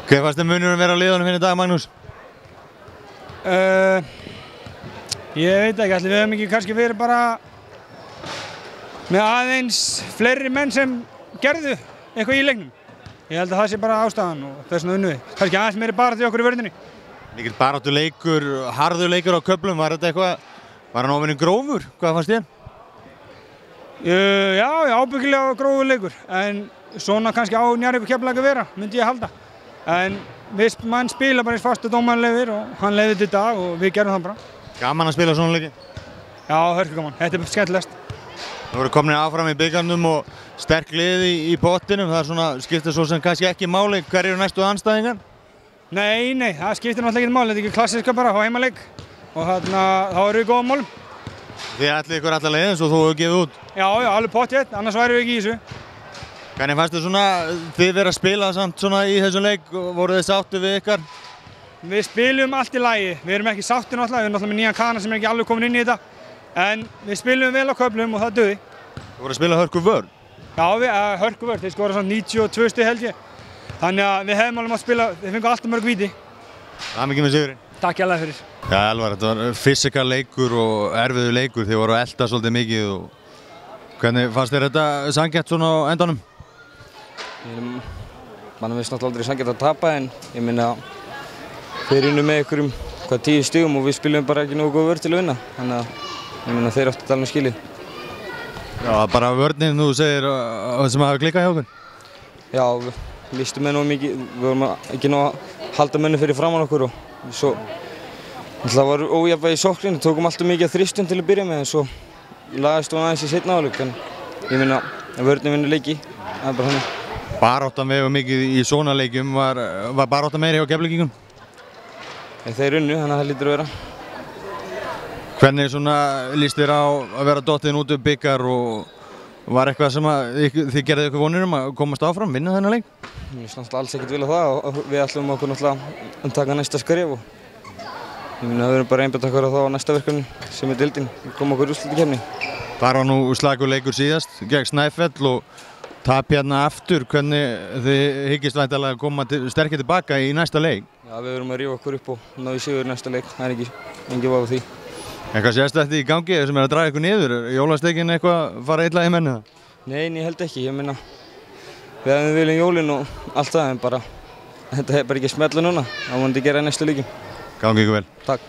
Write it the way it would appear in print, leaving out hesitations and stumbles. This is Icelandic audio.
Hver fannst þér munurinn vera á liðunum hérna í dag, Magnús? Ég veit ekki, allir við höfum ekki kannski verið bara með aðeins fleiri menn sem gerðu eitthvað í leiknum. Ég held að það sé bara ástæðan og þess vegna unnum við. Kannski aðeins meiri baráttu í okkur í vörninni. Mikill baráttuleikur, harður leikur á köflum, var þetta eitthvað, var hann óvenju grófur? Hvað fannst þér? Já, ábyggilega grófur leikur, en svona kannski á Njarðvík og Keflavík að vera, myndi ég halda. En mann spila bara eins fast og dómarinn og hann leiði þetta í dag og við gerum það bara. Gaman að spila svona leiki? Já, hörku gaman, þetta er skemmtilegast. Þú voru komin áfram í bikarnum og sterk lið í pottinum, það er svona, skiptir svo sem kannski ekki máli, hver eru næstu andstæðingar? Nei, það skiptir náttúrulega ekki máli, þetta er ekki klassiska bara á heimaleik og þá eru við góðum málum. Þið ætlið ykkur alla leið eins og þú hefur gefið út? Já, alveg pottþétt, annars værum við ekki í þessu. Hvernig fannst þið svona, þið verið að spila samt svona í þessum leik, voruð þið sáttu við ykkar? Við spilum allt í lagi, við erum ekki sáttir náttúrulega, við erum náttúrulega með nýjan Kana sem er ekki alveg komin inn í þetta. En við spilum vel á köflum og það dugði. Þú voru að spila hörku vörn? Já, hörku vörn, þeir skora svona 92 stig held ég. Þannig að við hefum alveg mátt spila, þeir fengu alltaf mörg víti. Það er mikið með sigurinn. Takk hérlega fyrir. Já, Elvar, þetta var fysikal leikur og erfiður leikur, þið voru að elda svolítið mikið og hvernig fannst þér þetta sanngjarnt svona á endanum? Mann finnst náttúrulega aldrei sanngjarnt að tapa en ég minna þeir unnu með einhverjum 10 stigum og við spilum bara ekki nógu góð vörn til að vinna. Þannig að ég minna þeir áttu alveg skilið. Já, bara vörnin þú segir sem hafa klikkað hjá okkur? Já, við mistum með nógu mikið, við vorum ekki nógu að halda mennu fyrir framan okkur og svo það var ójafnvægi í sókninni, tókum alltaf mikið að þrýstum til að byrja með en svo lagast hún aðeins í seinna hálfleik en ég minna að vörnin vinnur leiki, það er bara þannig. Baráttan vegur mikið í svona leikjum, var baráttan meiri hjá Keflvíkingum? Þeir unnu, þannig að það lítur að vera. Hvernig svona líst þér á að vera dottin út bikar og var eitthvað sem þið gerðið ykkur vonir að komast áfram, vinna þennan leik? Ég finnst náttúrulega alls ekkert vilja það og við ætlum okkur náttúrulega að taka næsta skref og ég minna að við erum bara einbætt okkur á það á næsta verkefni sem er deildin, koma okkur í úrslitakeppni. Það var nú slagur leikur síðast gegn Snæfell og tap hérna aftur, hvernig þið hyggist væntanlega að koma sterkir tilbaka í næsta leik? Já, við verum að rífa okkur upp og ná í sigur í næsta leik, það er engin vafi á því. Eitthvað sérstakt í gangi sem að draga ykkur niður? Er jólasteikinn eitthvað að fara illa í menni það? Nei, ég held ekki, ég minna við hefum viljað jólin og allt það en bara þetta er bara ekki að smella núna, það vonandi gera í næstu leikum. Gangi ykkur vel. Takk.